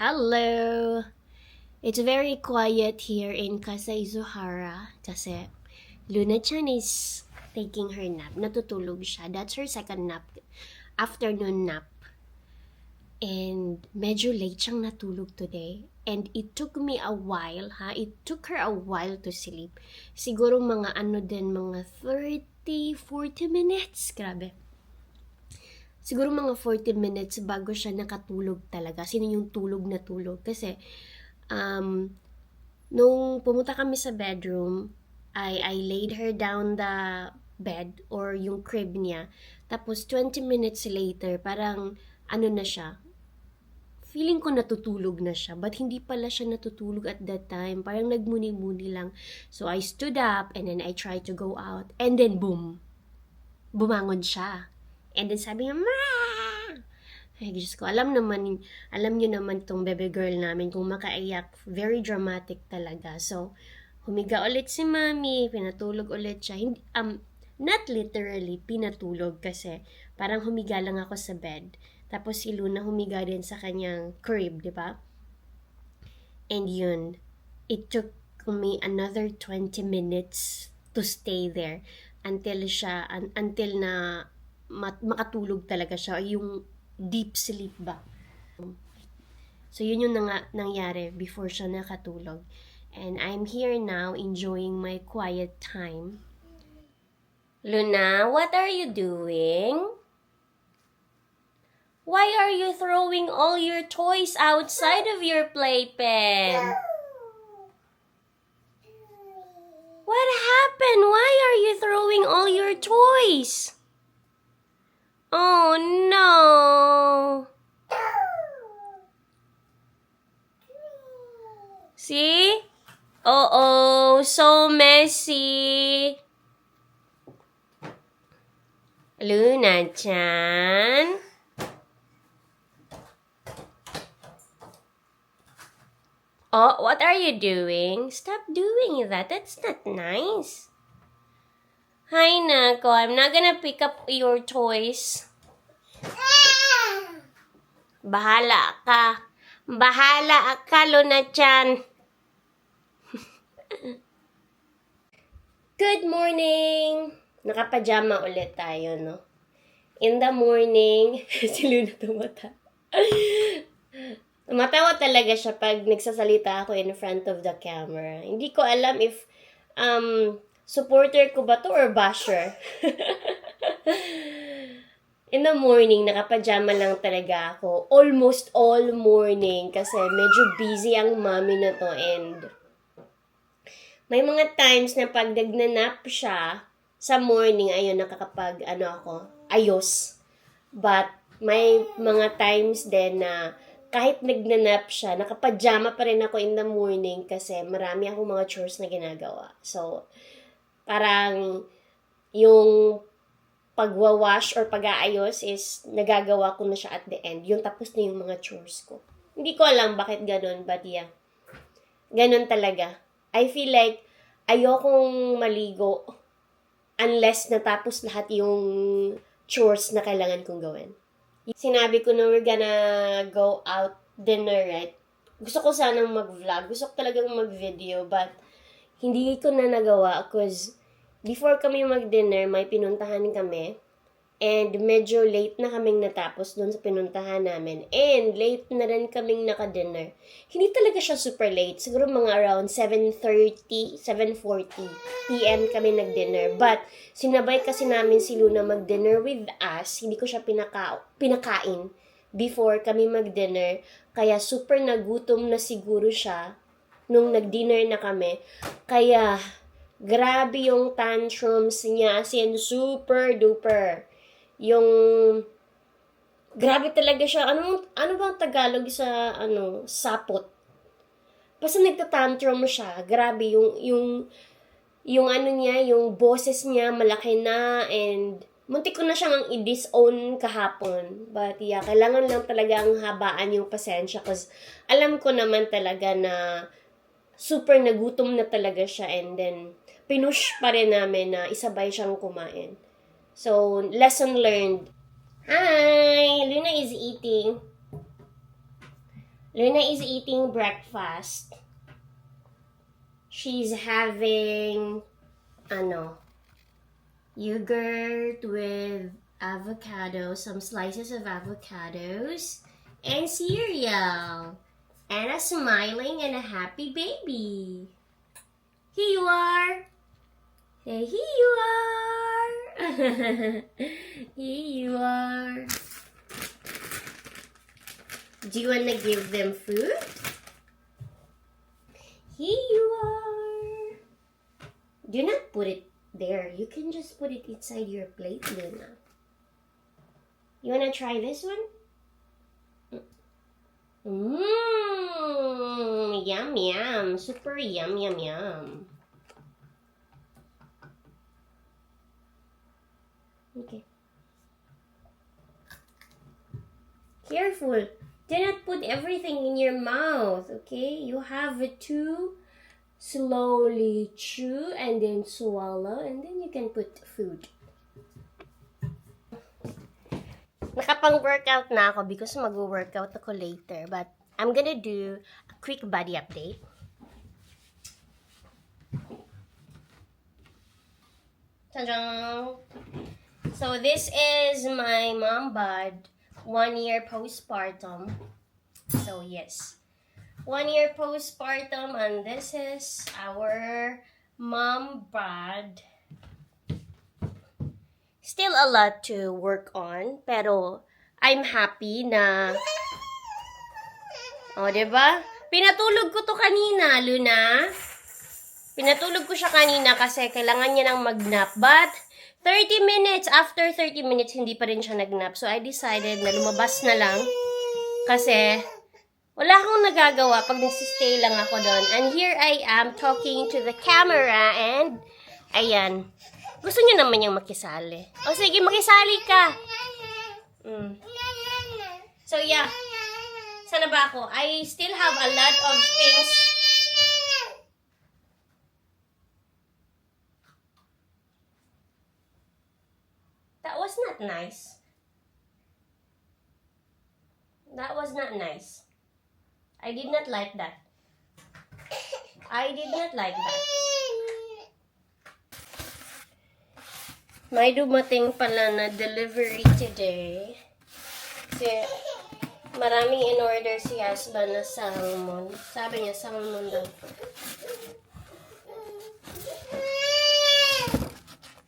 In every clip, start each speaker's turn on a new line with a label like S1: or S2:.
S1: Hello! It's very quiet here in Kasai Zuhara kasi Luna-chan is taking her nap. Natutulog siya. That's her second nap. Afternoon nap. And medyo late siyang natulog today. And it took me a while, It took her a while to sleep. Siguro mga mga 30-40 minutes. Grabe. Siguro mga 40 minutes bago siya nakatulog talaga. Sino yung tulog na tulog? Kasi, nung pumunta kami sa bedroom, I laid her down the bed or yung crib niya. Tapos 20 minutes later, parang na siya. Feeling ko natutulog na siya, but hindi pala siya natutulog at that time. Parang nagmuni-muni lang. So I stood up and then I tried to go out. And then boom! Bumangon siya. And then sabi niya, "Ma!" Ay, Diyos ko, alam niyo naman itong baby girl namin kung makaiyak, very dramatic talaga. So, humiga ulit si mami, pinatulog ulit siya. Hindi, not literally pinatulog kasi parang humiga lang ako sa bed. Tapos si Luna humiga din sa kanyang crib, di ba? And yun, it took me another 20 minutes to stay there until na makatulog talaga siya, yung deep sleep ba. So yun yung nangyari before siya nakatulog. And I'm here now enjoying my quiet time. Luna, what are you doing? Why are you throwing all your toys outside of your playpen? What happened? Why are you throwing all your toys? Oh no! See? Oh, so messy. Luna-chan? Oh, what are you doing? Stop doing that. That's not nice. Hi, Nako. I'm not gonna pick up your toys. Bahala ka. Bahala ka, Luna-chan. Good morning! Nakapajama ulit tayo, no? In the morning, si Luna tumatawa talaga siya pag nagsasalita ako in front of the camera. Hindi ko alam if supporter ko ba to or basher. In the morning, nakapajama lang talaga ako. Almost all morning kasi medyo busy ang mommy na to and may mga times na pag nagnanap siya sa morning, ayun, ayos. But may mga times din na kahit nagnanap siya, nakapajama pa rin ako in the morning kasi marami akong mga chores na ginagawa. So, parang yung pagwawash or pag-aayos is nagagawa ko na siya at the end. Yung tapos na yung mga chores ko. Hindi ko alam bakit ganun, but yeah. Ganun talaga. I feel like ayokong maligo unless natapos lahat yung chores na kailangan kong gawin. Sinabi ko na we're gonna go out dinner, right? Gusto ko sanang mag-vlog. Gusto ko talagang mag-video, but hindi ko na nagawa because before kami mag-dinner, may pinuntahan kami. And medyo late na kaming natapos doon sa pinuntahan namin. And late na rin kaming naka-dinner. Hindi talaga siya super late. Siguro mga around 7:30, 7:40 p.m. kami nag-dinner. But sinabay kasi namin si Luna mag-dinner with us. Hindi ko siya pinakain before kami mag-dinner. Kaya super nagutom na siguro siya nung nag-dinner na kami. Kaya grabe yung tantrums niya. As in, super duper. Yung grabe talaga siya. Ano bang Tagalog sa sapot? Basta nagtatantrum siya. Grabe yung niya, yung boses niya malaki na and muntik ko na siyang i-disown kahapon. But yeah, kailangan lang talaga ang habaan yung pasensya kasi alam ko naman talaga na super nagutom na talaga siya and then pinush pa rin namin na isabay siyang kumain. So, lesson learned. Hi! Luna is eating. Luna is eating breakfast. She's having, yogurt with avocado, some slices of avocados, and cereal. And a smiling and a happy baby. Here you are. Hey, here you are. Here you are. Do you want to give them food? Here you are. Do not put it there. You can just put it inside your plate, Luna. You want to try this one? Yum, yum. Super yum, yum, yum. Okay. Careful. Do not put everything in your mouth, okay? You have to slowly chew and then swallow and then you can put food. Nakapang-workout na ako because mag-workout ako later. But I'm gonna do a quick body update. Ta-da! So this is my mom bod 1 year postpartum. So yes, 1 year postpartum, and this is our mom bod. Still a lot to work on, pero I'm happy na, diba? Pinatulog ko to kanina, Luna. Pinatulog ko siya kanina kasi kailangan niya ng mag-nap. But 30 minutes, after 30 minutes, hindi pa rin siya nag-nap. So I decided na lumabas na lang kasi wala akong nagagawa pag nagsistay lang ako doon. And here I am talking to the camera and ayan. Gusto niyo naman niyang makisali. O sige, makisali ka. So yeah. Sana ba ako? I still have a lot of things. That was not nice. That was not nice. I did not like that. I did not like that. May dumating pala na delivery today. Kasi maraming in-order si husband na salmon. Sabi niya, salmon daw.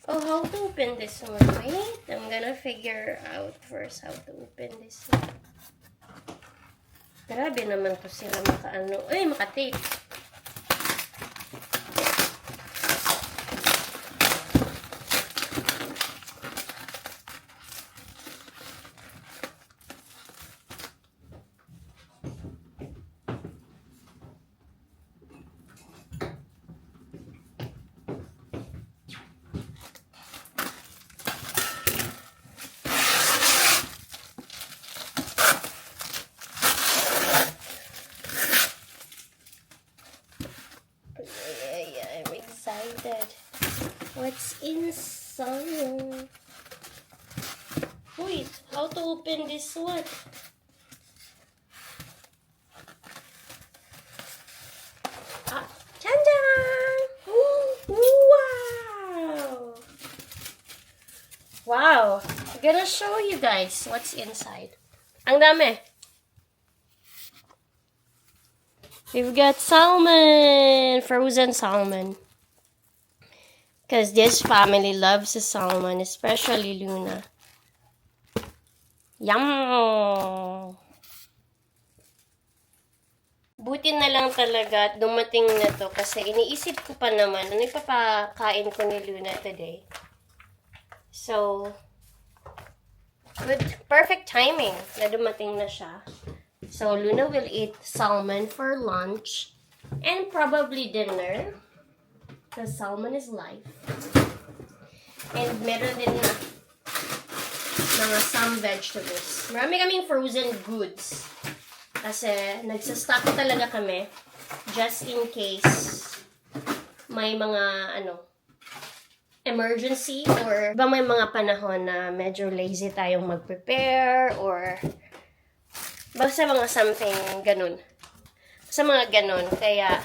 S1: Oh, how to open this one? Wait, I'm gonna figure out first how to open this one. Grabe naman to sila maka-tape. I'm excited. What's inside? Wait, how to open this one? Chan-chan! Wow! Wow! I'm gonna show you guys what's inside. Ang dami. We've got salmon, frozen salmon. Because this family loves the salmon, especially Luna. Yum! Buti na lang talaga at dumating na to kasi iniisip ko pa naman ano ipapakain ko ni Luna today. So, good, perfect timing na dumating na siya. So, Luna will eat salmon for lunch and probably dinner. Because salmon is life. And meron din na mga some vegetables. Marami kaming frozen goods. Kasi nagsastock talaga kami just in case may mga emergency or ba may mga panahon na medyo lazy tayong mag-prepare or Basta mga something ganun. Sa mga ganun. Kaya,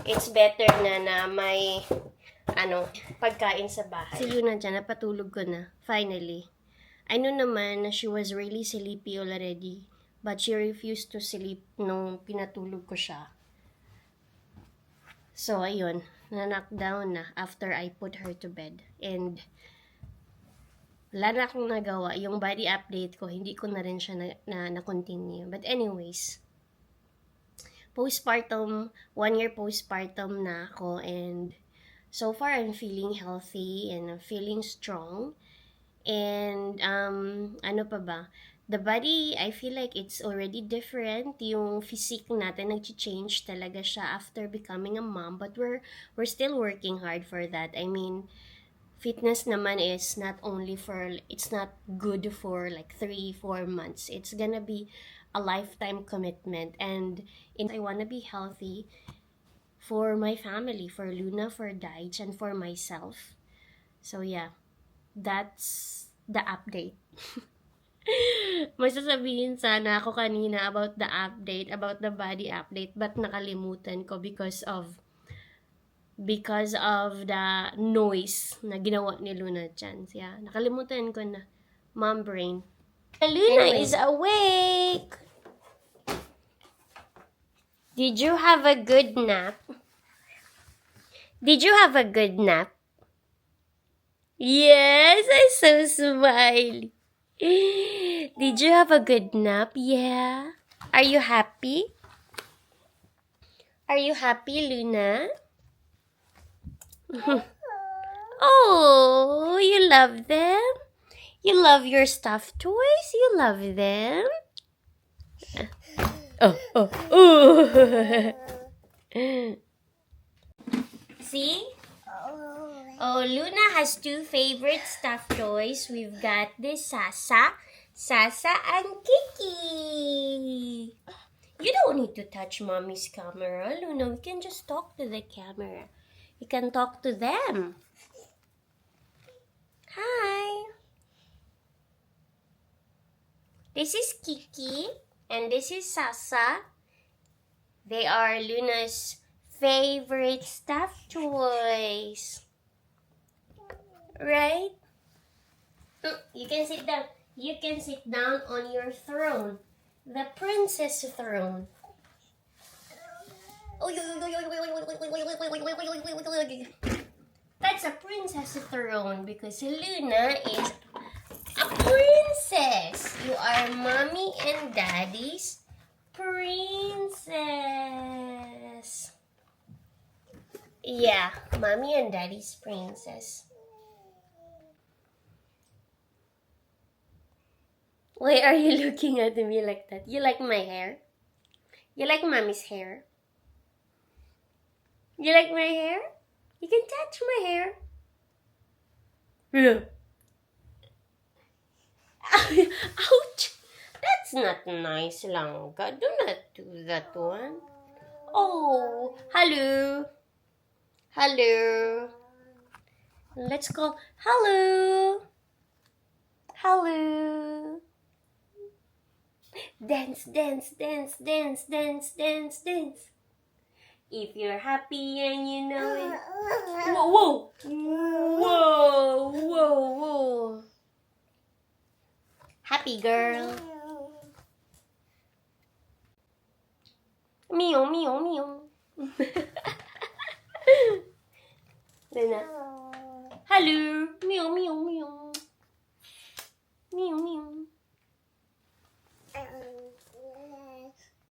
S1: it's better na may, pagkain sa bahay. Si Luna dyan, napatulog ko na. Finally. I know naman na she was really sleepy already. But she refused to sleep nung pinatulog ko siya. So, ayun. Na-knockdown na after I put her to bed. And, wala na akong nagawa. Yung body update ko, hindi ko na rin siya na-continue. But anyways, postpartum, 1 year postpartum na ako. And, so far, I'm feeling healthy and I'm feeling strong. And, ano pa ba? The body, I feel like it's already different. Yung physique natin, nag-change talaga siya after becoming a mom. But we're still working hard for that. I mean, fitness naman is not only for, it's not good for like 3-4 months. It's gonna be a lifetime commitment. And I wanna be healthy for my family, for Luna, for Daich, and for myself. So yeah, that's the update. May sasabihin sana ako kanina about the update, about the body update, but nakalimutan ko because of the noise na ginawa ni Luna dyan. So, yeah, nakalimutan ko na. Mom brain. Luna is awake! Did you have a good nap? Did you have a good nap? Yes, I'm so smiley. Did you have a good nap? Yeah. Are you happy? Are you happy, Luna? Oh, you love them? You love your stuffed toys? You love them? Oh. See? Oh, Luna has 2 favorite stuffed toys. We've got this Sasa and Kiki. You don't need to touch Mommy's camera, Luna. We can just talk to the camera. You can talk to them. Hi. This is Kiki and this is Sasa. They are Luna's favorite stuffed toys. Right? You can sit down. You can sit down on your throne. The princess throne. That's a princess throne because Luna is a princess. You are Mommy and Daddy's princess. Yeah, Mommy and Daddy's princess. Why are you looking at me like that? You like my hair? You like Mommy's hair? You like my hair? You can touch my hair. Yeah. Ouch! That's not nice, Langga. Do not do that one. Oh, hello. Hello. Let's go. Hello. Hello. Dance, dance, dance, dance, dance, dance, dance. If you're happy and you know it. Whoa, whoa. Whoa, whoa, whoa. Happy girl. Meow, meow, meow. Luna. Hello. Meow, meow, meow.